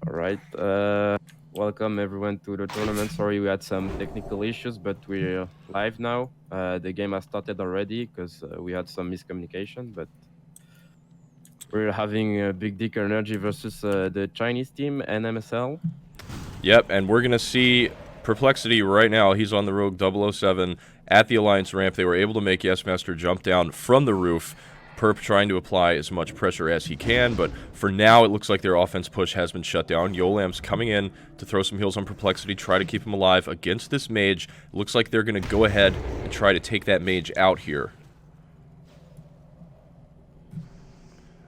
All right. Welcome everyone to the tournament. Sorry, we had some technical issues, but we're live now. The game has started already because we had some miscommunication. But we're having Big Dick Energy versus the Chinese team NMSL. Yep, and we're going to see Perplexity right now. He's on the Rogue 007 at the Alliance ramp. They were able to make Yes Master jump down from the roof. Perp trying to apply as much pressure as he can, but for now it looks like their offense push has been shut down. Yolam's coming in to throw some heals on Perplexity, try to keep him alive against this mage. It looks like they're going to go ahead and try to take that mage out here.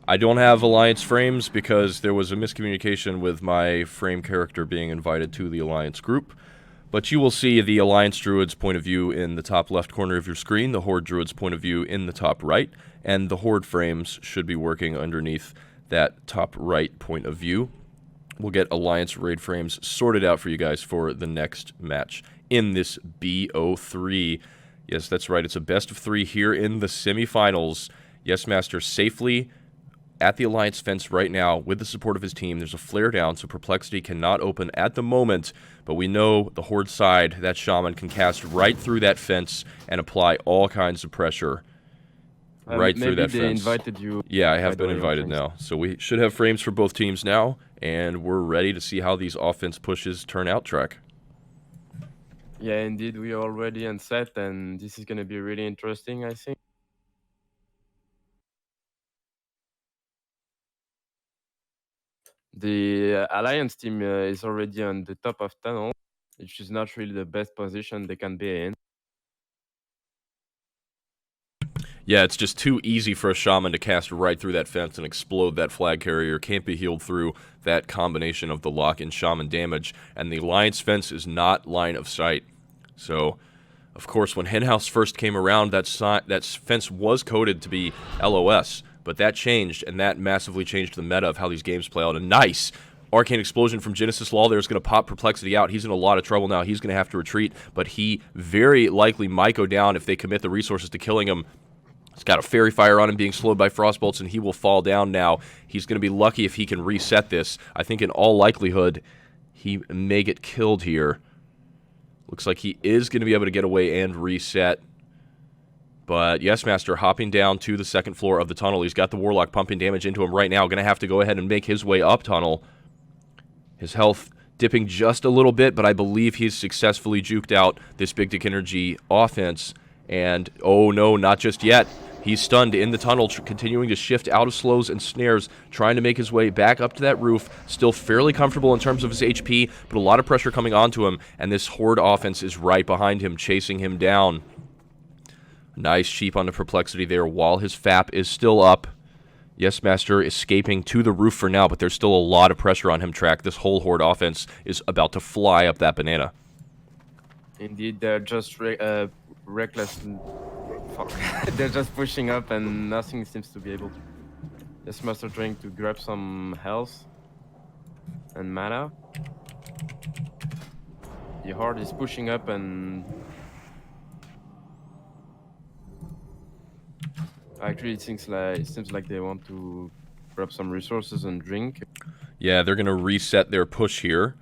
I don't have Alliance frames because there was a miscommunication with my frame character being invited to the Alliance group. But you will see the Alliance Druid's point of view in the top left corner of your screen, the Horde Druid's point of view in the top right, and the Horde frames should be working underneath that top right point of view. We'll get Alliance raid frames sorted out for you guys for the next match in this BO3. Yes, that's right, it's a best of 3 here in the semifinals. Yes Master safely at the Alliance fence right now with the support of his team. There's a flare down, so Perplexity cannot open at the moment, but we know the Horde side, that Shaman can cast right through that fence and apply all kinds of pressure right through that fence. Maybe they invited you. Yeah, I have been invited now. So we should have frames for both teams now, and we're ready to see how these offense pushes turn out, Traque. Yeah, indeed, we are already on set, and this is going to be really interesting, I think. The Alliance team is already on the top of tunnel, which is not really the best position they can be in. Yeah, it's just too easy for a Shaman to cast right through that fence and explode that flag carrier. Can't be healed through that combination of the lock and Shaman damage, and the Alliance fence is not line of sight. So, of course, when Henhouse first came around, that fence was coded to be LOS, but that changed, and that massively changed the meta of how these games play out. A nice Arcane Explosion from Genesis Law there is going to pop Perplexity out. He's in a lot of trouble now. He's going to have to retreat, but he very likely might go down if they commit the resources to killing him. He's got a Fairy Fire on him being slowed by Frostbolts, and he will fall down now. He's going to be lucky if he can reset this. I think in all likelihood, he may get killed here. Looks like he is going to be able to get away and reset. But Yes Master hopping down to the second floor of the tunnel. He's got the Warlock pumping damage into him right now. Going to have to go ahead and make his way up tunnel. His health dipping just a little bit, but I believe he's successfully juked out this Big Dick Energy offense. And, oh no, not just yet. He's stunned in the tunnel, continuing to shift out of slows and snares, trying to make his way back up to that roof. Still fairly comfortable in terms of his HP, but a lot of pressure coming onto him, and this Horde offense is right behind him, chasing him down. Nice cheap on the Perplexity there while his FAP is still up. Yes Master escaping to the roof for now, but there's still a lot of pressure on him, Traque. This whole Horde offense is about to fly up that banana. Indeed, they're just reckless. Fuck. They're just pushing up and nothing seems to be able to. Yes Master trying to grab some health and mana. The Horde is pushing up and... Actually, it seems like they want to grab some resources and drink. Yeah, they're going to reset their push here.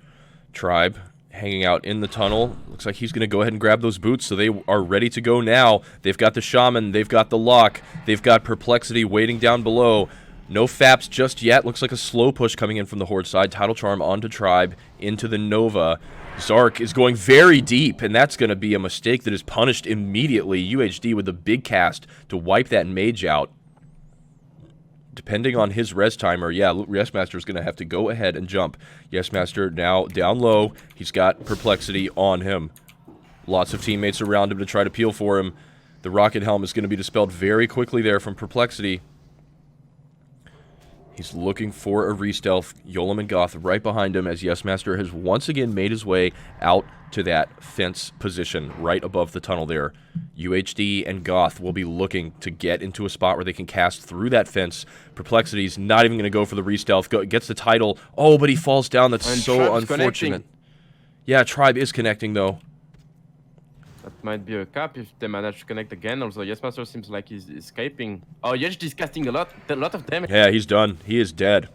Tribe hanging out in the tunnel. Looks like he's going to go ahead and grab those boots, so they are ready to go now. They've got the Shaman, they've got the Lock, they've got Perplexity waiting down below. No FAPs just yet. Looks like a slow push coming in from the Horde side. Tidal Charm onto Tribe, into the Nova. Zark is going very deep, and that's going to be a mistake that is punished immediately. UHD with the big cast to wipe that mage out. Depending on his res timer, yeah, Yes Master is going to have to go ahead and jump. Yes Master now down low. He's got Perplexity on him. Lots of teammates around him to try to peel for him. The Rocket Helm is going to be dispelled very quickly there from Perplexity. He's looking for a re-stealth. Yolam and Goth right behind him as Yes Master has once again made his way out to that fence position right above the tunnel there. UHD and Goth will be looking to get into a spot where they can cast through that fence. Perplexity's not even going to go for the re-stealth. Gets the title. Oh, but he falls down. That's so unfortunate. Yeah, Tribe is connecting, though. That might be a cap if they manage to connect again. Also, Yes Master seems like he's escaping. Oh, UHD is casting a lot of damage. Yeah, he's done. He is dead.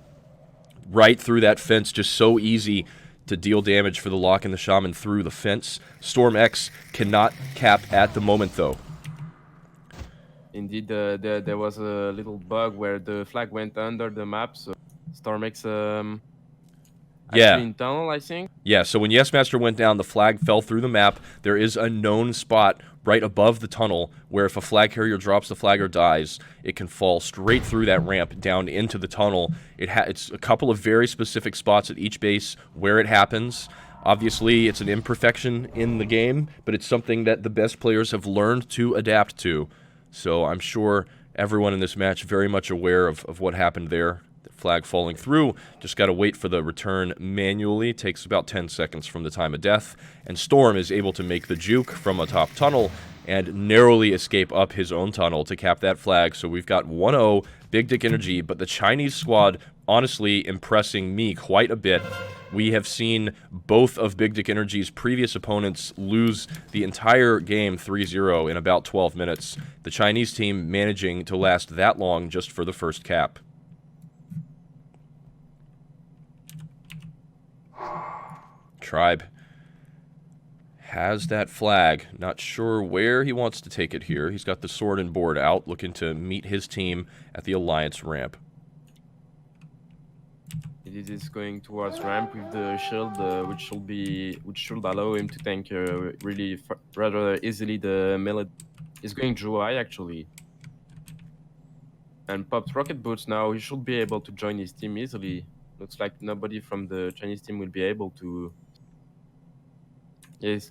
right through that fence, just so easy to deal damage for the Lock and the Shaman through the fence. Storm X cannot cap at the moment, though. Indeed, there was a little bug where the flag went under the map, so Storm X actually Yeah. in tunnel, I think. Yeah, so when Yes Master went down, the flag fell through the map. There is a known spot right above the tunnel where if a flag carrier drops the flag or dies, it can fall straight through that ramp down into the tunnel. It's a couple of very specific spots at each base where it happens. Obviously, it's an imperfection in the game, but it's something that the best players have learned to adapt to. So I'm sure everyone in this match very much aware of what happened there. Flag falling through, just got to wait for the return manually. Takes about 10 seconds from the time of death, and Storm is able to make the juke from a top tunnel and narrowly escape up his own tunnel to cap that flag. So we've got 1-0, Big Dick Energy, but the Chinese squad honestly impressing me quite a bit. We have seen both of Big Dick Energy's previous opponents lose the entire game 3-0 in about 12 minutes. The Chinese team managing to last that long just for the first cap. Tribe has that flag. Not sure where he wants to take it here. He's got the sword and board out, looking to meet his team at the Alliance ramp. It is going towards ramp with the shield, which should allow him to tank really rather easily the melee. He's going Druid actually, and pops rocket boots now. He should be able to join his team easily. Looks like nobody from the Chinese team will be able to. Yeah, he's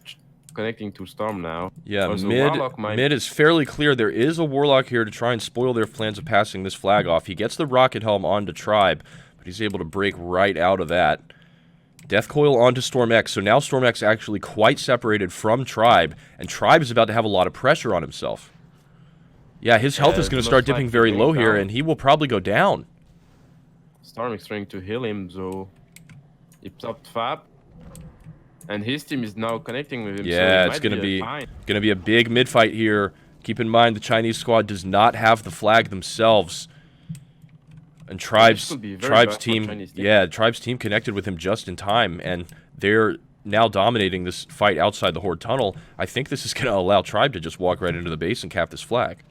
connecting to Storm now. Yeah, mid is fairly clear. There is a Warlock here to try and spoil their plans of passing this flag off. He gets the Rocket Helm onto Tribe, but he's able to break right out of that. Death Coil onto Storm X. So now Storm X actually quite separated from Tribe, and Tribe is about to have a lot of pressure on himself. Yeah, his health is going to start dipping very low here, and he will probably go down. Storm is trying to heal him, so he popped Fab. And his team is now connecting with him. Yeah, so it's going to be a big mid fight here. Keep in mind the Chinese squad does not have the flag themselves, and Tribe's team, Tribe's team connected with him just in time, and they're now dominating this fight outside the Horde tunnel. I think this is going to allow Tribe to just walk right into the base and cap this flag.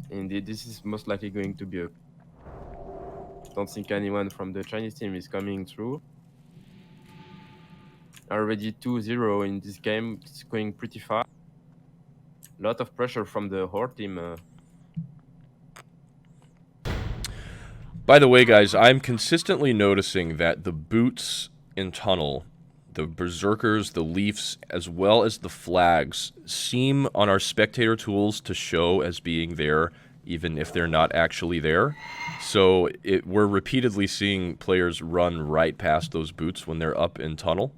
Indeed, this is most likely going to be a. Don't think anyone from the Chinese team is coming through. Already 2-0 in this game. It's going pretty fast. A lot of pressure from the Horde team. By the way, guys, I'm consistently noticing that the boots in tunnel, the berserkers, the leafs, as well as the flags, seem on our spectator tools to show as being there, even if they're not actually there. So we're repeatedly seeing players run right past those boots when they're up in tunnel.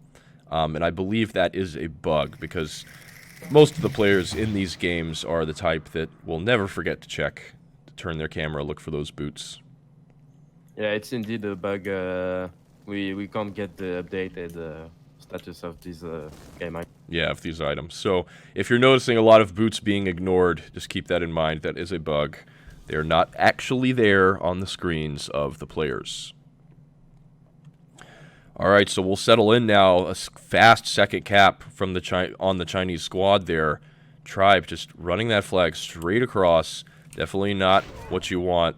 And I believe that is a bug, because most of the players in these games are the type that will never forget to check, to turn their camera, look for those boots. Yeah, it's indeed a bug. We can't get the updated status of this game. Yeah, of these items. So if you're noticing a lot of boots being ignored, just keep that in mind. That is a bug. They're not actually there on the screens of the players. All right, so we'll settle in now. A fast second cap from on the Chinese squad there. Tribe just running that flag straight across. Definitely not what you want.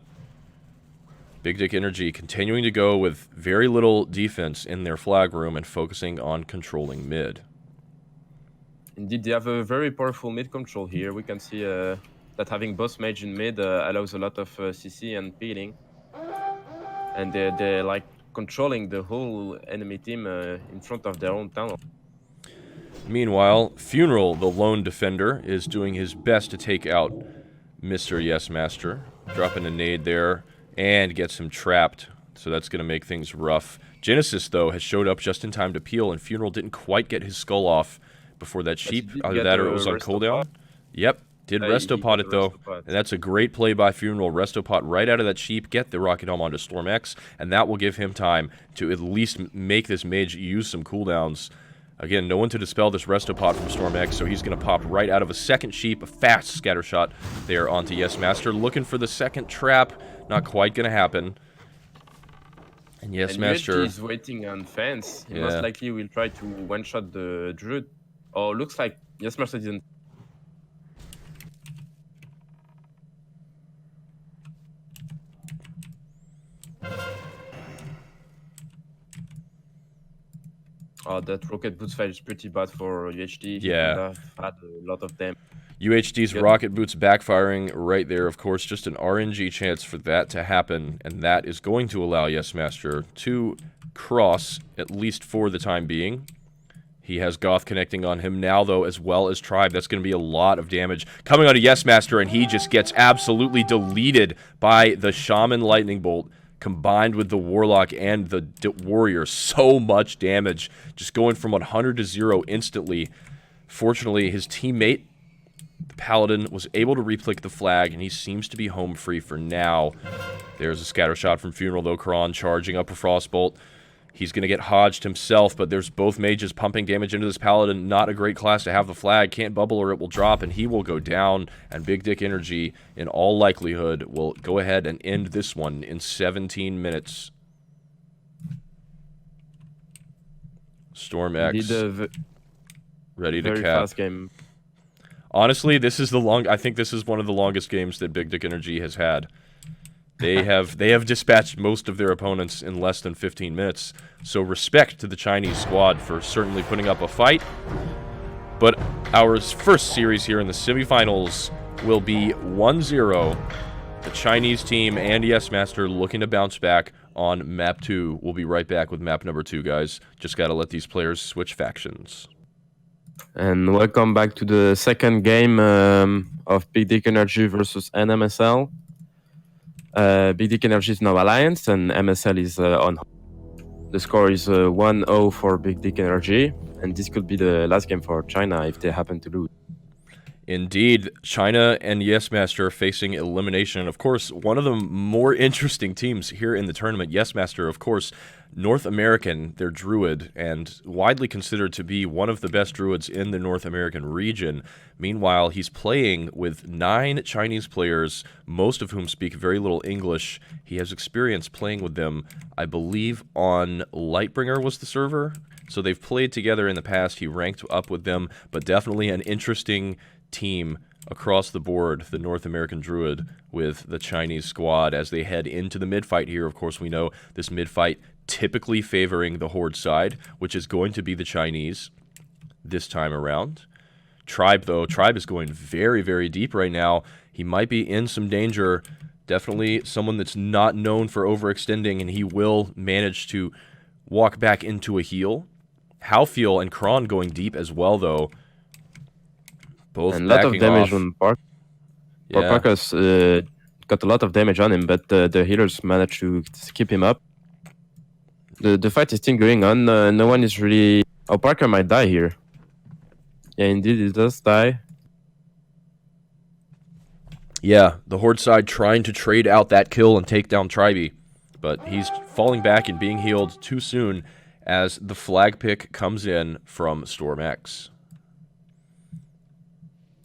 Big Dick Energy continuing to go with very little defense in their flag room and focusing on controlling mid. Indeed, they have a very powerful mid control here. We can see that having boss mage in mid allows a lot of CC and peeling. And they're like controlling the whole enemy team in front of their own tunnel. Meanwhile, Funeral, the lone defender, is doing his best to take out Mr. Yes Master. Dropping a nade there and gets him trapped, so that's going to make things rough. Genesis, though, has showed up just in time to peel, and Funeral didn't quite get his skull off before that sheep. Either that or it was on cooldown. Yep. Did Restopod it, though, and that's a great play by Funeral. Restopod right out of that sheep, get the Rocket Helm onto Storm X, and that will give him time to at least make this mage use some cooldowns. Again, no one to dispel this Restopod from Storm X, so he's going to pop right out of a second sheep, a fast scatter shot there onto Yes Master. Looking for the second trap, not quite going to happen. And yes, And UHG Master. is waiting on fence. He most Yeah. likely will try to one-shot the Druid. Oh, looks like Yes Master didn't. Oh, that Rocket Boots fight is pretty bad for UHD. He could Yeah. have had a lot of damage. UHD's Good. rocket boots backfiring right there, of course, just an RNG chance for that to happen, and that is going to allow Yes Master to cross, at least for the time being. He has Goth connecting on him now, though, as well as Tribe. That's going to be a lot of damage coming on to Yes Master, and he just gets absolutely deleted by the Shaman Lightning Bolt, combined with the Warlock and the Warrior. So much damage, just going from 100 to 0 instantly. Fortunately, his teammate, the Paladin, was able to replick the flag, and he seems to be home free for now. There's a scatter shot from Funeral, though. Kron charging up a Frostbolt. He's going to get hodged himself, but there's both mages pumping damage into this Paladin. Not a great class to have the flag. Can't bubble or it will drop, and he will go down. And Big Dick Energy, in all likelihood, will go ahead and end this one in 17 minutes. Storm X ready to very cap. fast game. Honestly, this is I think this is one of the longest games that Big Dick Energy has had. They have dispatched most of their opponents in less than 15 minutes. So respect to the Chinese squad for certainly putting up a fight. But our first series here in the semifinals will be 1-0. The Chinese team and Yes Master looking to bounce back on map 2. We'll be right back with map number 2, guys. Just got to let these players switch factions. And welcome back to the second game of Big Dick Energy versus NMSL. Big Dick Energy is now Alliance, and MSL is on. The score is 1-0 for Big Dick Energy, and this could be the last game for China if they happen to lose. Indeed, China and Yes Master facing elimination. Of course, one of the more interesting teams here in the tournament. Yes Master, of course, North American, they're Druid, and widely considered to be one of the best Druids in the North American region. Meanwhile, he's playing with 9 Chinese players, most of whom speak very little English. He has experience playing with them, I believe, on Lightbringer was the server. So they've played together in the past. He ranked up with them, but definitely an interesting team across the board, the North American Druid with the Chinese squad as they head into the mid-fight here. Of course, we know this mid-fight typically favoring the Horde side, which is going to be the Chinese this time around. Tribe, though, Tribe is going very, very deep right now. He might be in some danger. Definitely someone that's not known for overextending, and he will manage to walk back into a heal. Halfiel and Kron going deep as well, though. Both and a lot of damage off. on Park. Yeah. Parker's got a lot of damage on him, but the healers managed to keep him up. The fight is still going on. No one is really... Oh, Parker might die here. Yeah, indeed, he does die. Yeah, the Horde side trying to trade out that kill and take down Tribe, but he's falling back and being healed too soon as the flag pick comes in from Storm X.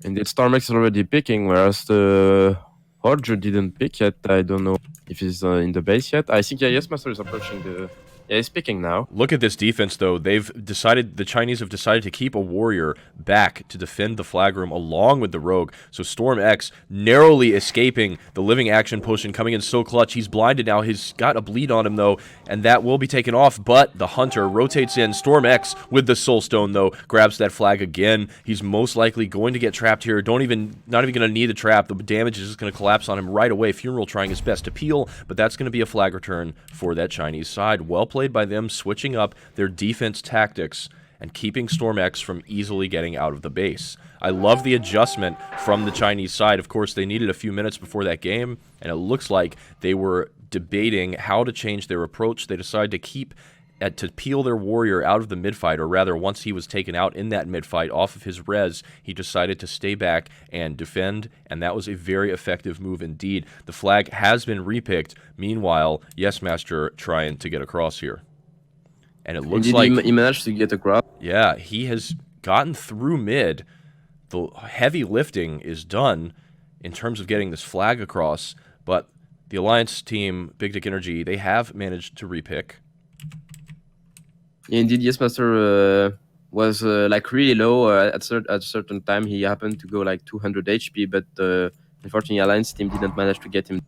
Indeed, Storm X is already picking, whereas the Ohhgee didn't pick yet. I don't know if he's in the base yet. I think, yeah, Yes Master is approaching the... Yeah, he's picking now. Look at this defense, though. The Chinese have decided to keep a warrior back to defend the flag room along with the rogue. So Storm X narrowly escaping the living action potion, coming in so clutch. He's blinded now. He's got a bleed on him, though, and that will be taken off. But the Hunter rotates in. Storm X with the Soul Stone, though, grabs that flag again. He's most likely going to get trapped here. Not even going to need the trap. The damage is just going to collapse on him right away. Funeral trying his best to peel, but that's going to be a flag return for that Chinese side. Well played by them, switching up their defense tactics and keeping Storm X from easily getting out of the base. I love the adjustment from the Chinese side. Of course, they needed a few minutes before that game, and it looks like they were debating how to change their approach. They decided to peel their warrior out of the mid-fight, or rather, once he was taken out in that mid-fight off of his res, he decided to stay back and defend, and that was a very effective move indeed. The flag has been repicked. Meanwhile, Yes Master trying to get across here. And it looks like he managed to get across. Yeah, he has gotten through mid. The heavy lifting is done in terms of getting this flag across, but The Alliance team, Big Dick Energy, they have managed to repick. Indeed, yes, Master was like really low at a certain time. He happened to go like 200 HP, but unfortunately, Alliance team didn't manage to get him.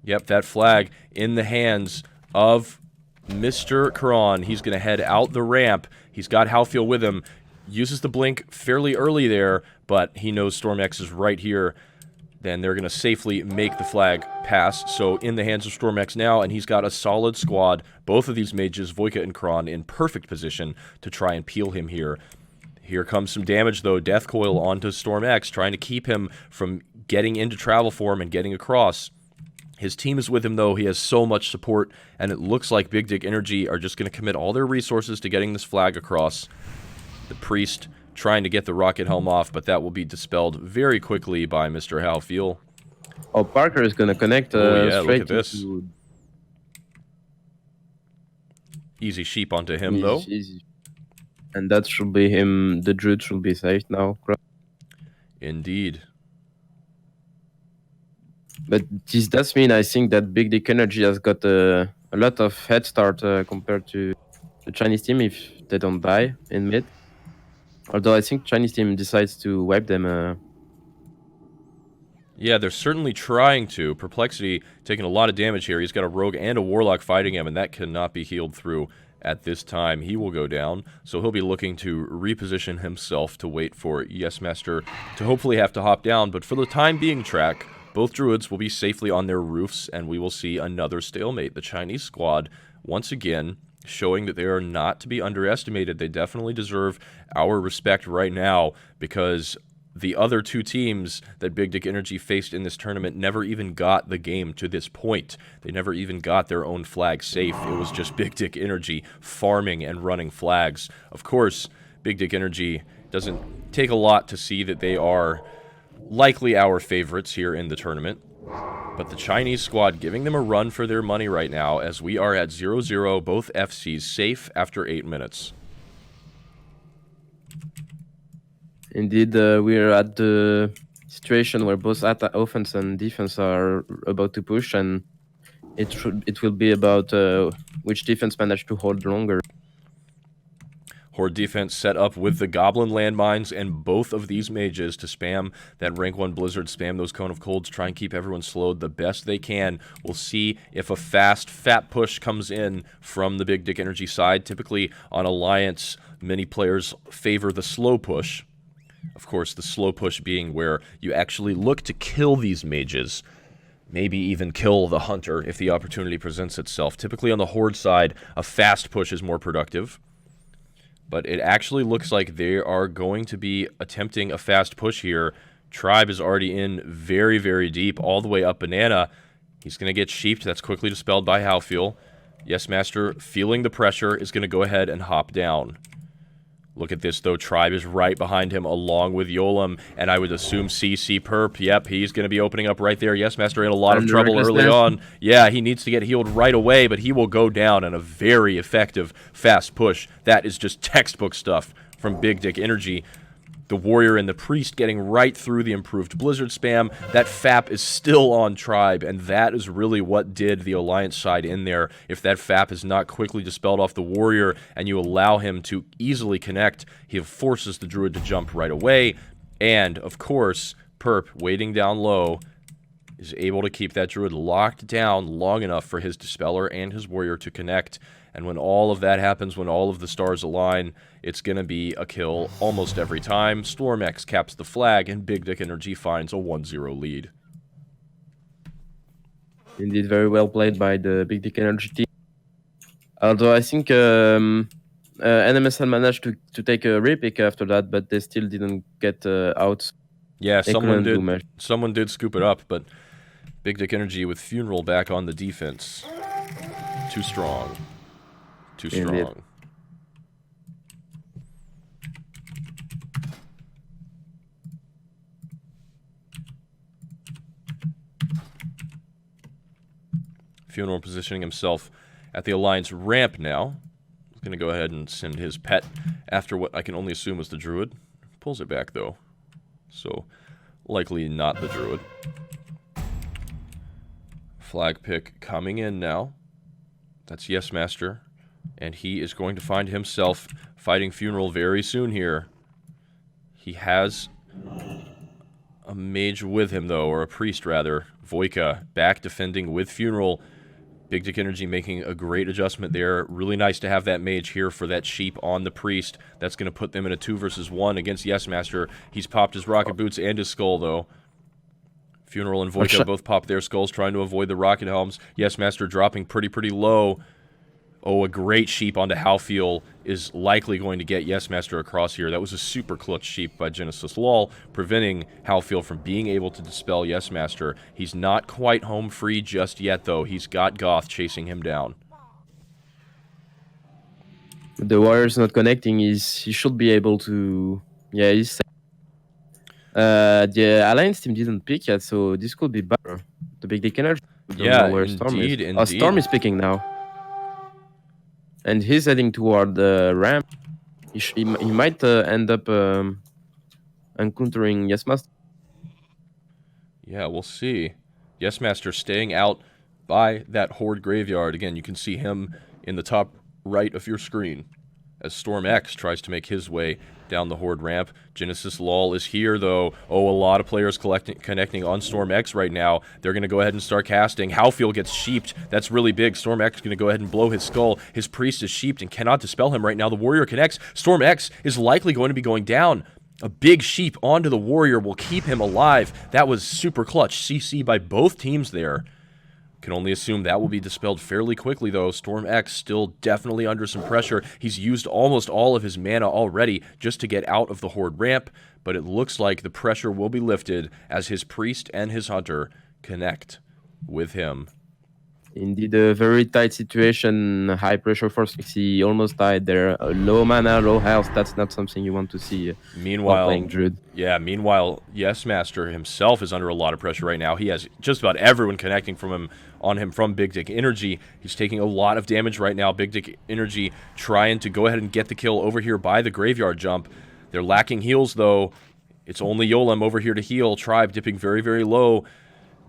Yep, that flag in the hands of Mr. Karan. He's going to head out the ramp. He's got Halfiel with him. Uses the blink fairly early there, but he knows StormX is right here. Then they're going to safely make the flag pass. So in the hands of StormX now, and he's got a solid squad. Both of these mages, Voika and Kron, in perfect position to try and peel him here. Here comes some damage, though. Death Coil onto StormX, trying to keep him from getting into travel form and getting across. His team is with him, though. He has so much support, and it looks like Big Dick Energy are just going to commit all their resources to getting this flag across. The Priest trying to get the rocket helm off, but that will be dispelled very quickly by Mr. Halfiel. Oh, Parker is going to connect yeah, straight look at this. Easy sheep onto him, easy, though. Easy. And that should be him. The Druid should be safe now. Indeed. But this does mean I think that Big Dick Energy has got a lot of head start compared to the Chinese team if they don't die in mid. Although I think Chinese team decides to wipe them. Yeah, they're certainly trying to. Perplexity taking a lot of damage here. He's got a Rogue and a Warlock fighting him, and that cannot be healed through at this time. He will go down, so he'll be looking to reposition himself to wait for Yes Master to hopefully have to hop down. But for the time being, Traque, both Druids will be safely on their roofs, and we will see another stalemate. The Chinese squad, once again, showing that they are not to be underestimated. They definitely deserve our respect right now, because the other two teams that Big Dick Energy faced in this tournament never even got the game to this point. They never even got their own flag safe. It was just Big Dick Energy farming and running flags. Of course, Big Dick Energy doesn't take a lot to see that they are likely our favorites here in the tournament. But the Chinese squad giving them a run for their money right now, as we are at 0-0, both FCs safe after 8 minutes. Indeed, we are at the situation where both offense and defense are about to push, and it will be about which defense managed to hold longer. Horde defense set up with the Goblin landmines and both of these mages to spam that rank 1 Blizzard, spam those Cone of Colds, try and keep everyone slowed the best they can. We'll see if a fast, fat push comes in from the Big Dick Energy side. Typically on Alliance, many players favor the slow push. Of course, the slow push being where you actually look to kill these mages. Maybe even kill the hunter if the opportunity presents itself. Typically on the Horde side, a fast push is more productive. But it actually looks like they are going to be attempting a fast push here. Tribe is already in very, very deep, all the way up Banana. He's going to get sheeped. That's quickly dispelled by Halfiel. Yes Master, feeling the pressure, is going to go ahead and hop down. Look at this, though. Tribe is right behind him, along with Yolam, and I would assume CC Perp. Yep, he's going to be opening up right there. Yes Master in a lot of trouble early on. Yeah, he needs to get healed right away, but he will go down in a very effective fast push. That is just textbook stuff from Big Dick Energy. The Warrior and the Priest getting right through the improved Blizzard spam. That FAP is still on Tribe, and that is really what did the Alliance side in there. If that FAP is not quickly dispelled off the Warrior and you allow him to easily connect, he forces the Druid to jump right away. And, of course, Perp, waiting down low, is able to keep that Druid locked down long enough for his Dispeller and his Warrior to connect. And when all of that happens, when all of the stars align, it's going to be a kill almost every time. StormX caps the flag, and Big Dick Energy finds a 1-0 lead. Indeed, very well played by the Big Dick Energy team. Although I think NMSL managed to take a repick after that, but they still didn't get out. Yeah, someone did scoop it up, but Big Dick Energy with Funeral back on the defense. Too strong. Too strong. Indeed. Funeral positioning himself at the Alliance ramp now. He's going to go ahead and send his pet after what I can only assume was the Druid. Pulls it back, though. So, likely not the Druid. Flag pick coming in now. That's Yes Master. And he is going to find himself fighting Funeral very soon here. He has a mage with him, though, or a priest, rather. Voika back defending with Funeral. Big Dick Energy making a great adjustment there. Really nice to have that mage here for that sheep on the priest. That's going to put them in a 2 versus 1 against Yes Master. He's popped his rocket boots and his skull, though. Funeral and Voika both pop their skulls, trying to avoid the rocket helms. Yes Master dropping pretty low. Oh, a great sheep onto Halfeel is likely going to get Yes Master across here. That was a super clutch sheep by Genesis Lol, preventing Halfeel from being able to dispel Yes Master. He's not quite home free just yet, though. He's got Goth chasing him down. The warrior's not connecting. He should be able to. Yeah, he's safe. The Alliance team didn't pick yet, so this could be better. The Big Dick Energy. Don't know where Storm is. Indeed. Storm is picking now. And he's heading toward the ramp. He might end up encountering Yes Master. Yeah, we'll see. Yes Master staying out by that Horde graveyard. Again, you can see him in the top right of your screen as Storm X tries to make his way down the Horde ramp. Genesis Lol is here, though. Oh, a lot of players connecting on Storm X right now. They're going to go ahead and start casting. Halfeel gets sheeped. That's really big. Storm X is going to go ahead and blow his skull. His priest is sheeped and cannot dispel him right now. The warrior connects. Storm X is likely going to be going down. A big sheep onto the warrior will keep him alive. That was super clutch. CC by both teams there. Can only assume that will be dispelled fairly quickly, though. Storm X still definitely under some pressure. He's used almost all of his mana already just to get out of the Horde ramp, but it looks like the pressure will be lifted as his priest and his hunter connect with him. Indeed, a very tight situation, high pressure for He almost died there. Low mana, low health, that's not something you want to see while playing Druid. Yeah, meanwhile, Yes Master himself is under a lot of pressure right now. He has just about everyone connecting on him from Big Dick Energy. He's taking a lot of damage right now. Big Dick Energy trying to go ahead and get the kill over here by the graveyard jump. They're lacking heals, though. It's only Yolam over here to heal. Tribe dipping very low,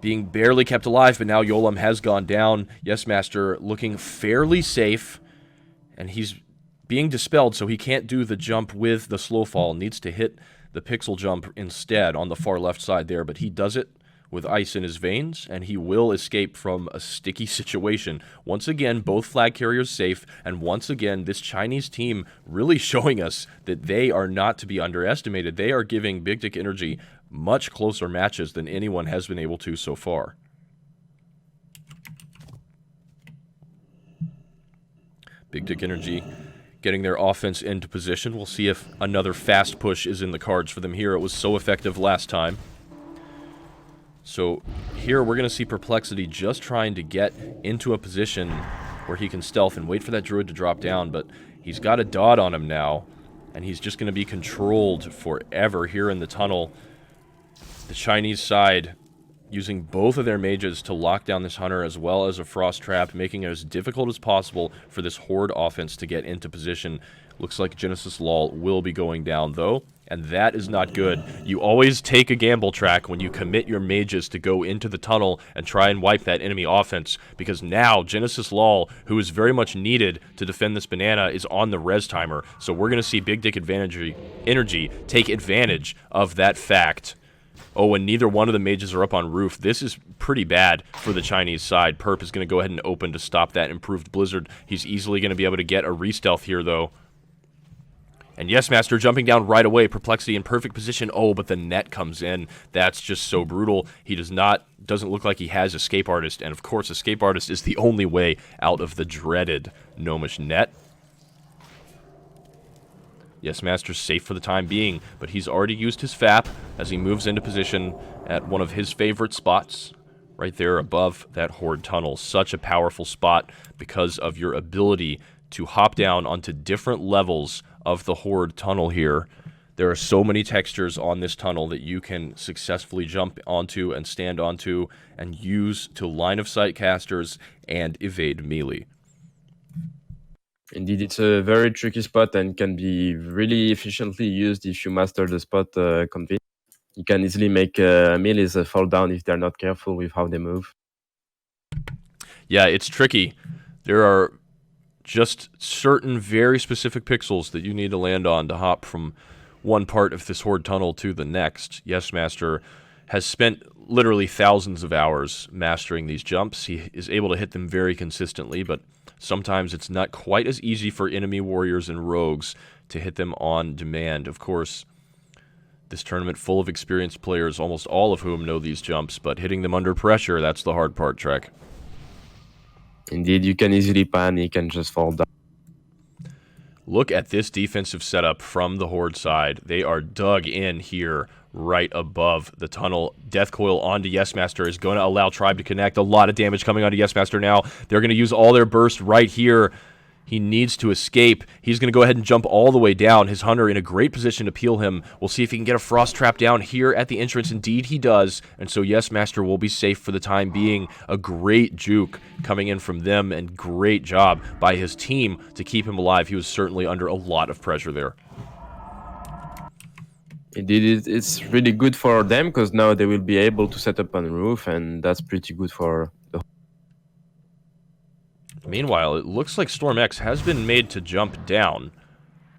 being barely kept alive, but now Yolam has gone down. Yes Master looking fairly safe, and he's being dispelled, so he can't do the jump with the slow fall. Needs to hit the pixel jump instead on the far left side there, but he does it with ice in his veins, and he will escape from a sticky situation. Once again, both flag carriers safe, and once again, this Chinese team really showing us that they are not to be underestimated. They are giving Big Dick Energy much closer matches than anyone has been able to so far. Big Dick Energy getting their offense into position. We'll see if another fast push is in the cards for them here. It was so effective last time. So here we're going to see Perplexity just trying to get into a position where he can stealth and wait for that druid to drop down, but he's got a dot on him now, and he's just going to be controlled forever here in the tunnel. The Chinese side using both of their mages to lock down this hunter as well as a frost trap, making it as difficult as possible for this Horde offense to get into position. Looks like Genesis Lol will be going down, though, and that is not good. You always take a gamble, Traque, when you commit your mages to go into the tunnel and try and wipe that enemy offense, because now Genesis Lol, who is very much needed to defend this banana, is on the res timer, so we're going to see Big Dick Energy take advantage of that fact. Oh, and neither one of the mages are up on roof. This is pretty bad for the Chinese side. Perp is going to go ahead and open to stop that improved blizzard. He's easily going to be able to get a re-stealth here, though. And Yes Master jumping down right away. Perplexity in perfect position. Oh, but the net comes in. That's just so brutal. He doesn't look like he has Escape Artist. And of course, Escape Artist is the only way out of the dreaded Gnomish net. Yes, Master's safe for the time being, but he's already used his FAP as he moves into position at one of his favorite spots, right there above that Horde tunnel. Such a powerful spot because of your ability to hop down onto different levels of the Horde tunnel here. There are so many textures on this tunnel that you can successfully jump onto and stand onto and use to line of sight casters and evade melee. Indeed, it's a very tricky spot and can be really efficiently used if you master the spot conveniently. You can easily make melees fall down if they're not careful with how they move. Yeah, it's tricky. There are just certain very specific pixels that you need to land on to hop from one part of this Horde tunnel to the next. Yes Master has spent literally thousands of hours mastering these jumps. He is able to hit them very consistently, but sometimes it's not quite as easy for enemy warriors and rogues to hit them on demand. Of course, this tournament full of experienced players, almost all of whom know these jumps, but hitting them under pressure, that's the hard part, Traque. Indeed, you can easily panic and just fall down. Look at this defensive setup from the Horde side. They are dug in here right above the tunnel. Death Coil onto Yes Master is going to allow Tribe to connect. A lot of damage coming onto Yes Master now. They're going to use all their burst right here. He needs to escape. He's going to go ahead and jump all the way down. His Hunter in a great position to peel him. We'll see if he can get a Frost Trap down here at the entrance. Indeed, he does. And so Yes Master will be safe for the time being. A great juke coming in from them, and great job by his team to keep him alive. He was certainly under a lot of pressure there. Indeed, it's really good for them because now they will be able to set up on the roof, and that's pretty good for the. Meanwhile, it looks like Storm X has been made to jump down.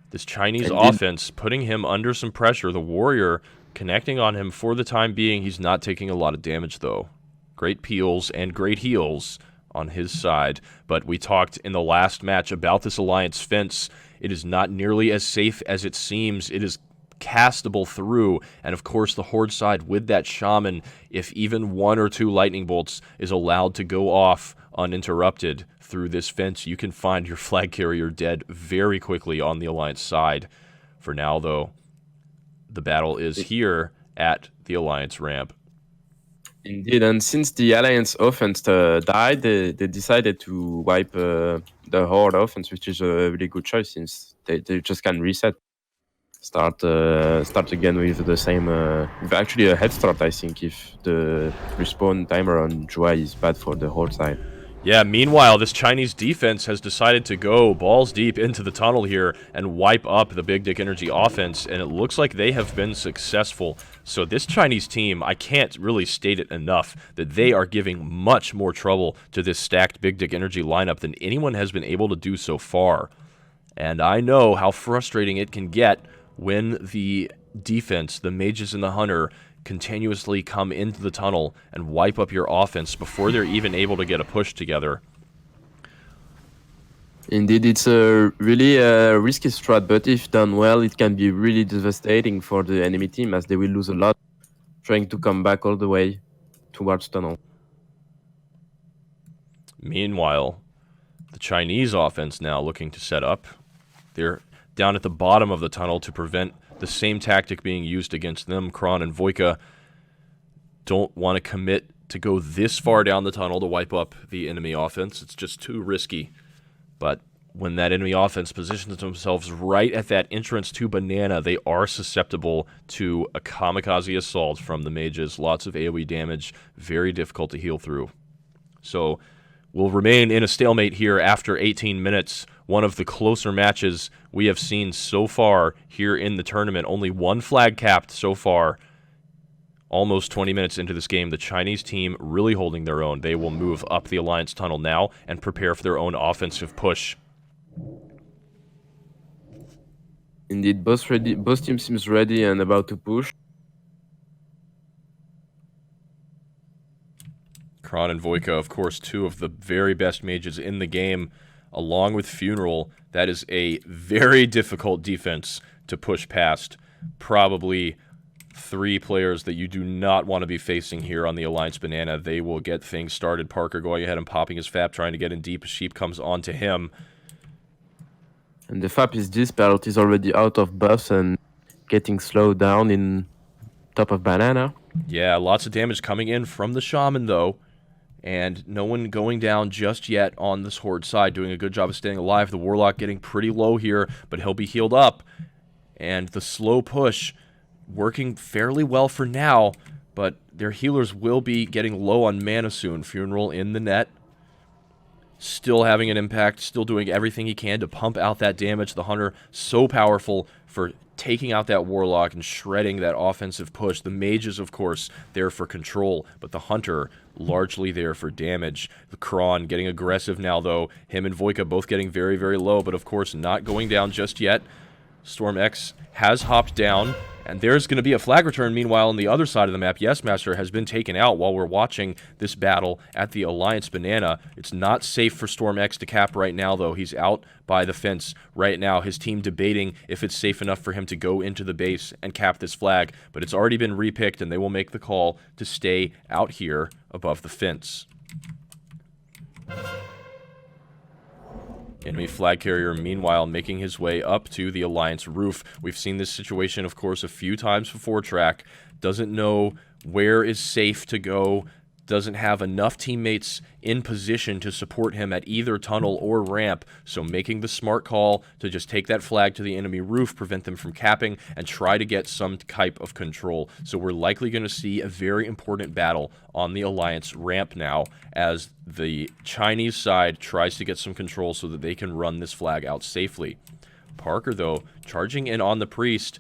This Chinese Indeed. offense putting him under some pressure. The Warrior connecting on him for the time being. He's not taking a lot of damage, though. Great peels and great heals on his side. But we talked in the last match about this Alliance fence. It is not nearly as safe as it seems. It is castable through, and of course the Horde side with that Shaman, if even 1 or 2 lightning bolts is allowed to go off uninterrupted through this fence, you can find your flag carrier dead very quickly on the Alliance side. For now, though, the battle is here at the Alliance ramp. Indeed, and since the Alliance offense died, they decided to wipe the Horde offense, which is a really good choice since they just can reset. Start again with the same, with actually a head start, I think, if the respawn timer on Joy is bad for the Horde side. Yeah, meanwhile, this Chinese defense has decided to go balls deep into the tunnel here and wipe up the Big Dick Energy offense, and it looks like they have been successful. So this Chinese team, I can't really state it enough, that they are giving much more trouble to this stacked Big Dick Energy lineup than anyone has been able to do so far. And I know how frustrating it can get when the defense, the mages and the hunter, continuously come into the tunnel and wipe up your offense before they're even able to get a push together. Indeed, it's a really risky strat, but if done well, it can be really devastating for the enemy team, as they will lose a lot trying to come back all the way towards tunnel. Meanwhile, the Chinese offense now looking to set up. They're down at the bottom of the tunnel to prevent the same tactic being used against them. Kron and Voika don't want to commit to go this far down the tunnel to wipe up the enemy offense. It's just too risky. But when that enemy offense positions themselves right at that entrance to Banana, they are susceptible to a kamikaze assault from the mages. Lots of AoE damage, very difficult to heal through. So we'll remain in a stalemate here after 18 minutes. One of the closer matches we have seen so far here in the tournament. Only one flag capped so far. Almost 20 minutes into this game, the Chinese team really holding their own. They will move up the Alliance tunnel now and prepare for their own offensive push. Indeed, both teams seems ready and about to push. Kron and Voika, of course, two of the very best mages in the game, along with Funeral. That is a very difficult defense to push past. Probably 3 players that you do not want to be facing here on the Alliance Banana. They will get things started. Parker going ahead and popping his FAP, trying to get in deep. Sheep comes on to him. And the FAP is dispelled. He's already out of buffs and getting slowed down in top of Banana. Yeah, lots of damage coming in from the Shaman, though. And no one going down just yet on this Horde side, doing a good job of staying alive. The Warlock getting pretty low here, but he'll be healed up. And the slow push working fairly well for now, but their healers will be getting low on mana soon. Funeral in the net. Still having an impact, still doing everything he can to pump out that damage. The Hunter so powerful for taking out that Warlock and shredding that offensive push. The Mage is, of course, there for control, but the Hunter largely there for damage. The Kron getting aggressive now, though. Him and Voika both getting very, very low, but of course not going down just yet. Storm X has hopped down, and there's going to be a flag return. Meanwhile, on the other side of the map, Yes Master has been taken out while we're watching this battle at the Alliance Banana. It's not safe for Storm X to cap right now, though. He's out by the fence right now. His team debating if it's safe enough for him to go into the base and cap this flag, but it's already been repicked, and they will make the call to stay out here above the fence. Enemy flag carrier, meanwhile, making his way up to the Alliance roof. We've seen this situation, of course, a few times before. Traque doesn't know where is safe to go, doesn't have enough teammates in position to support him at either tunnel or ramp, so making the smart call to just take that flag to the enemy roof, prevent them from capping, and try to get some type of control. So we're likely going to see a very important battle on the Alliance ramp now, as the Chinese side tries to get some control so that they can run this flag out safely. Parker, though, charging in on the Priest,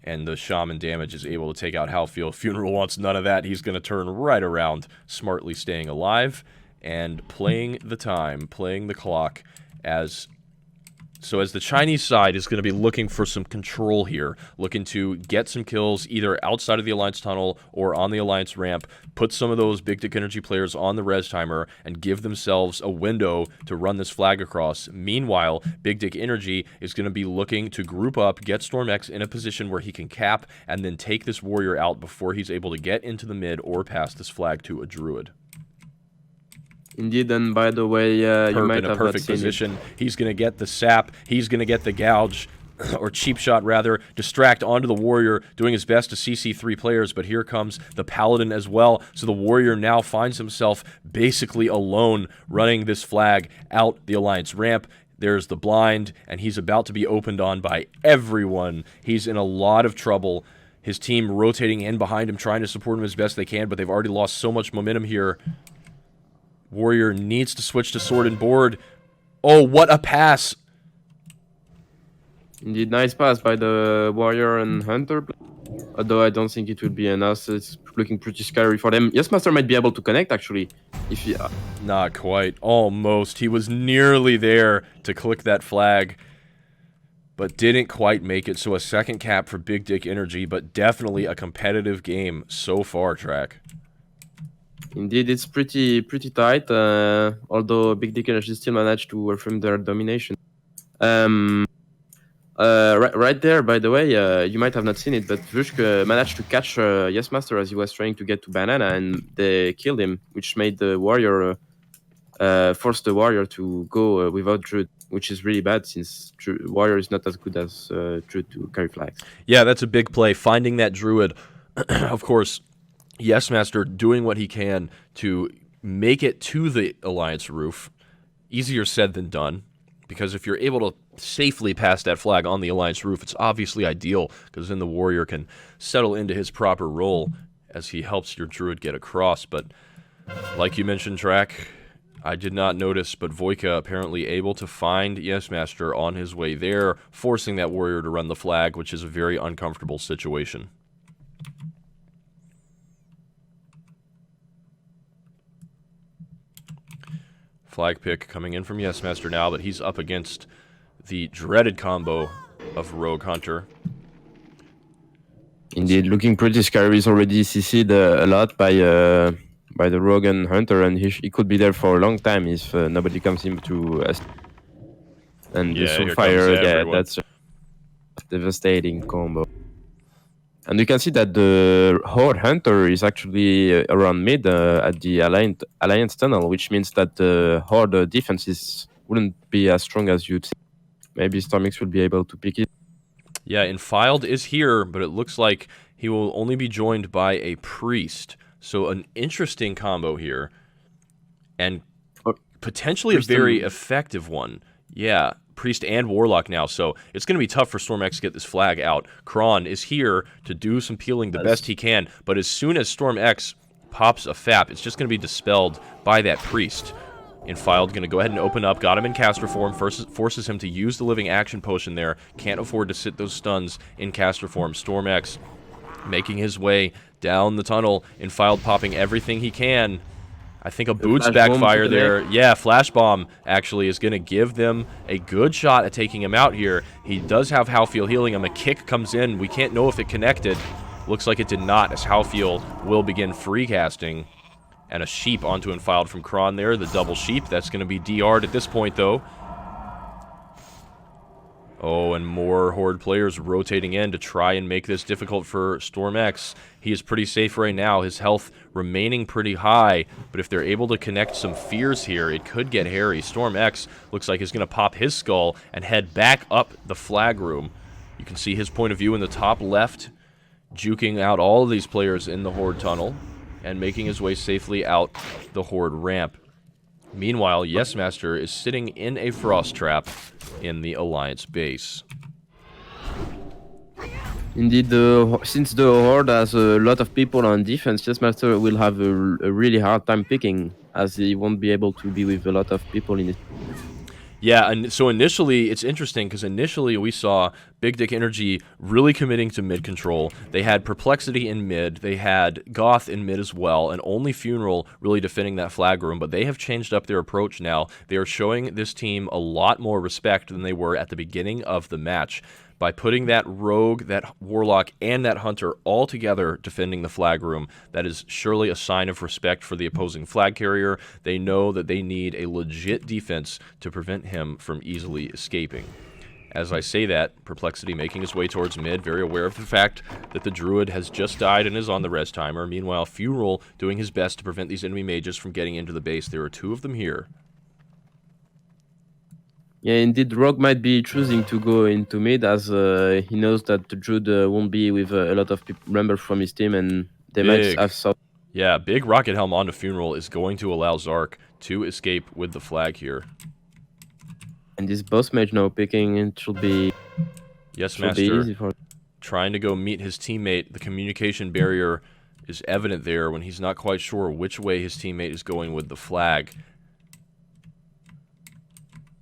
and the Shaman damage is able to take out Halfield. Funeral wants none of that. He's going to turn right around, smartly staying alive and playing the time, playing the clock as the Chinese side is going to be looking for some control here, looking to get some kills either outside of the Alliance tunnel or on the Alliance ramp, put some of those Big Dick Energy players on the res timer, and give themselves a window to run this flag across. Meanwhile, Big Dick Energy is going to be looking to group up, get Storm X in a position where he can cap, and then take this warrior out before he's able to get into the mid or pass this flag to a druid. Indeed, and by the way, you might in a have perfect position. He's going to get the sap. He's going to get the gouge, or cheap shot rather, distract onto the warrior, doing his best to CC 3 players, but here comes the paladin as well. So the warrior now finds himself basically alone, running this flag out the Alliance ramp. There's the blind, and he's about to be opened on by everyone. He's in a lot of trouble. His team rotating in behind him, trying to support him as best they can, but they've already lost so much momentum here. Warrior needs to switch to sword and board. Oh, what a pass! Indeed, nice pass by the warrior and hunter. Although I don't think it will be enough. It's looking pretty scary for them. Yes, Master might be able to connect, actually. If he, Not quite. Almost. He was nearly there to click that flag, but didn't quite make it. So a second cap for Big Dick Energy, but definitely a competitive game so far, Traque. Indeed, it's pretty tight, although Big Dick Energy still managed to affirm their domination. Right there, by the way, you might have not seen it, but Vushk managed to catch Yes Master as he was trying to get to Banana, and they killed him, which made the warrior, force the warrior to go without Druid, which is really bad since warrior is not as good as Druid to carry flags. Yeah, that's a big play. Finding that Druid, of course, Yes Master doing what he can to make it to the Alliance roof. Easier said than done, because if you're able to safely pass that flag on the Alliance roof, it's obviously ideal, because then the warrior can settle into his proper role as he helps your druid get across. But like you mentioned, Traque, I did not notice, but Voika apparently able to find Yes Master on his way there, forcing that warrior to run the flag, which is a very uncomfortable situation. Flag pick coming in from Yes Master now, but he's up against the dreaded combo of Rogue Hunter. Indeed, looking pretty scary. He's already CC'd a lot by the Rogue and Hunter, and he could be there for a long time if nobody comes in to and the Soulfire. Yeah, that's a devastating combo. And you can see that the Horde Hunter is actually around mid at the Alliance tunnel, which means that the Horde defenses wouldn't be as strong as you'd think. Maybe Stormix will be able to pick it. Yeah, Infiled is here, but it looks like he will only be joined by a Priest. So an interesting combo here, and potentially a very effective one. Yeah. Priest and Warlock now, so it's going to be tough for Storm X to get this flag out. Kron is here to do some peeling the best he can, but as soon as Storm X pops a FAP, it's just going to be dispelled by that Priest. Infiled going to go ahead and open up. Got him in caster form. Forces him to use the living action potion there. Can't afford to sit those stuns in caster form. StormX making his way down the tunnel. Infiled popping everything he can. I think a boots backfire there. Yeah, Flash Bomb actually is going to give them a good shot at taking him out here. He does have Halfeel healing him. A kick comes in. We can't know if it connected. Looks like it did not, as Halfeel will begin free casting. And a sheep onto Infiled from Kron there. The double sheep. That's going to be DR'd at this point, though. Oh, and more Horde players rotating in to try and make this difficult for StormX. He is pretty safe right now. His health remaining pretty high. But if they're able to connect some fears here, it could get hairy. StormX looks like he's going to pop his skull and head back up the flag room. You can see his point of view in the top left, juking out all of these players in the Horde tunnel and making his way safely out the Horde ramp. Meanwhile, Yesmaster is sitting in a frost trap in the Alliance base. Indeed, since the Horde has a lot of people on defense, Yesmaster will have a really hard time picking, as he won't be able to be with a lot of people in it. Yeah, and so initially, it's interesting, because initially we saw Big Dick Energy really committing to mid control. They had Perplexity in mid, they had Goth in mid as well, and only Funeral really defending that flag room, but they have changed up their approach now. They are showing this team a lot more respect than they were at the beginning of the match. By putting that Rogue, that Warlock, and that Hunter all together defending the flag room, that is surely a sign of respect for the opposing flag carrier. They know that they need a legit defense to prevent him from easily escaping. As I say that, Perplexity making his way towards mid, very aware of the fact that the Druid has just died and is on the res timer. Meanwhile, Funeral doing his best to prevent these enemy mages from getting into the base. There are two of them here. Yeah, indeed, Rogue might be choosing to go into mid, as he knows that the Druid won't be with a lot of members from his team, and they might have some. Yeah, big Rocket Helm onto Funeral is going to allow Zark to escape with the flag here. And this boss mage now picking, it should be... Yesmaster trying to go meet his teammate. The communication barrier is evident there when he's not quite sure which way his teammate is going with the flag.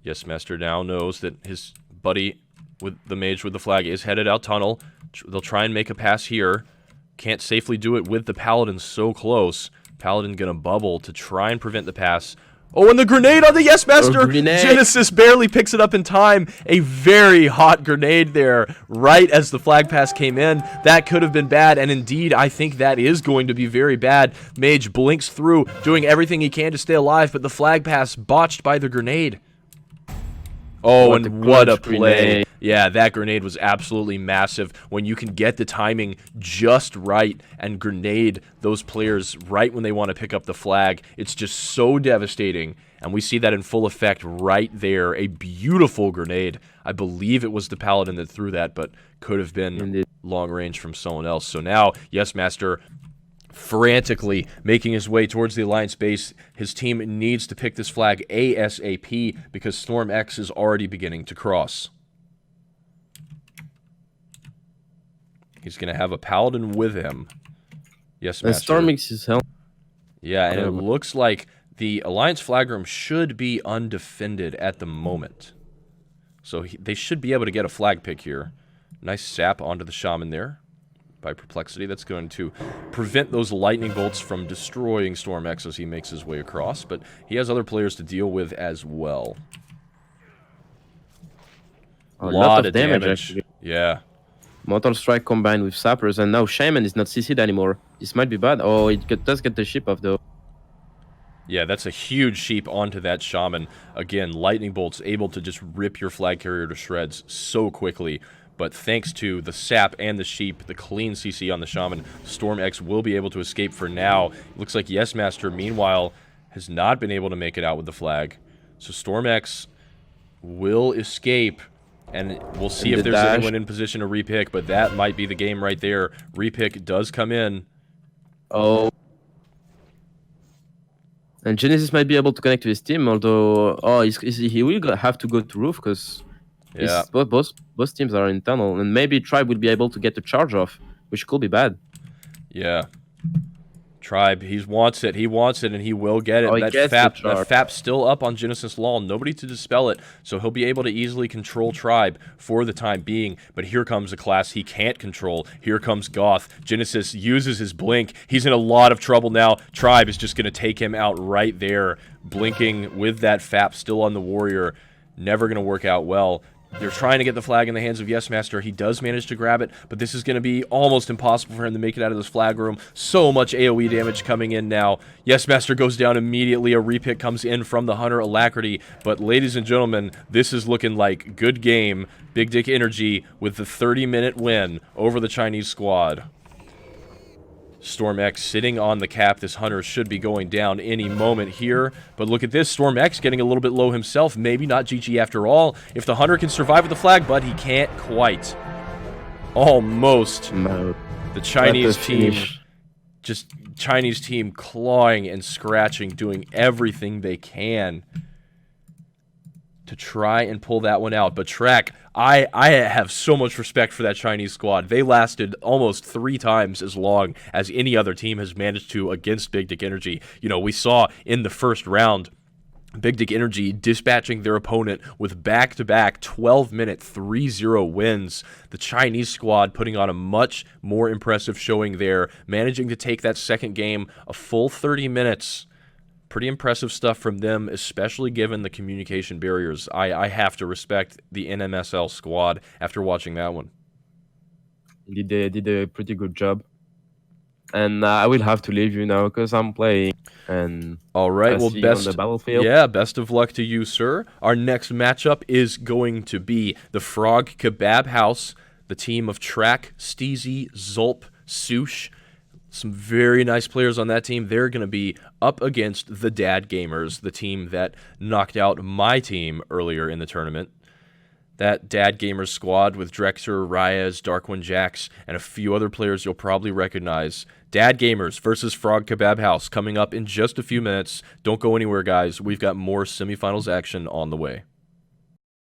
Yesmaster now knows that his buddy with the mage with the flag is headed out tunnel. They'll try and make a pass here. Can't safely do it with the Paladin so close. Paladin gonna bubble to try and prevent the pass. Oh, and the grenade on the Yesmaster! Genesis barely picks it up in time. A very hot grenade there, right as the flag pass came in. That could have been bad, and indeed, I think that is going to be very bad. Mage blinks through, doing everything he can to stay alive, but the flag pass botched by the grenade. Oh, what a play. Grenade. Yeah, that grenade was absolutely massive. When you can get the timing just right and grenade those players right when they want to pick up the flag, it's just so devastating. And we see that in full effect right there. A beautiful grenade. I believe it was the Paladin that threw that, but could have been long range from someone else. So now, Yesmaster frantically making his way towards the Alliance base. His team needs to pick this flag ASAP because StormX is already beginning to cross. He's going to have a Paladin with him. Yesmaster. StormX is hell. Yeah, and it looks like the Alliance flag room should be undefended at the moment. So they should be able to get a flag pick here. Nice sap onto the Shaman there by Perplexity. That's going to prevent those lightning bolts from destroying StormX as he makes his way across, but he has other players to deal with as well. A lot of damage. Actually. Yeah. Mortal Strike combined with Sappers, and now Shaman is not CC'd anymore. This might be bad. Oh, it does get the ship off though. Yeah, that's a huge sheep onto that Shaman. Again, lightning bolts able to just rip your flag carrier to shreds so quickly. But thanks to the sap and the sheep, the clean CC on the Shaman, StormX will be able to escape for now. It looks like Yesmaster, meanwhile, has not been able to make it out with the flag. So StormX will escape, and we'll see if there's anyone in position to repick, but that might be the game right there. Repick does come in. Oh. And Genesis might be able to connect to his team, although he will have to go to roof because... Yeah, both teams are in tunnel, and maybe Tribe will be able to get the charge off, which could be bad. Yeah, Tribe, he wants it. He wants it, and he will get Oh, it. he gets the That charge. FAP's still up on Genesis Law. Nobody to dispel it, so he'll be able to easily control Tribe for the time being. But here comes a class he can't control. Here comes Goth. Genesis uses his blink. He's in a lot of trouble now. Tribe is just going to take him out right there. Blinking with that FAP still on the Warrior. Never going to work out well. They're trying to get the flag in the hands of Yes Master. He does manage to grab it, but this is going to be almost impossible for him to make it out of this flag room. So much AoE damage coming in now. Yes Master goes down immediately. A repick comes in from the Hunter Alacrity. But ladies and gentlemen, this is looking like good game. Big Dick Energy with the 30-minute win over the Chinese squad. Storm X sitting on the cap. This Hunter should be going down any moment here. But look at this. Storm X getting a little bit low himself. Maybe not GG after all. If the Hunter can survive with the flag, but he can't quite. Almost. No. The Chinese team, finish. just Chinese team clawing and scratching, doing everything they can to try and pull that one out. But Traque, I have so much respect for that Chinese squad. They lasted almost 3 times as long as any other team has managed to against Big Dick Energy. You know, we saw in the first round, Big Dick Energy dispatching their opponent with back-to-back 12-minute 3-0 wins. The Chinese squad putting on a much more impressive showing there, managing to take that second game a full 30 minutes. Pretty impressive stuff from them, especially given the communication barriers. I have to respect the NMSL squad after watching that one. They did a pretty good job. And I will have to leave you now because I'm playing. And all right, well, see you on the battlefield. Yeah, best of luck to you, sir. Our next matchup is going to be the Frog Kebab House, the team of Traque, Steezy, Zulp, Sush. Some very nice players on that team. They're going to be up against the Dad Gamers, the team that knocked out my team earlier in the tournament. That Dad Gamers squad with Drexer, Reyes, Darkwind Jax, and a few other players you'll probably recognize. Dad Gamers versus Frog Kebab House coming up in just a few minutes. Don't go anywhere, guys. We've got more semifinals action on the way.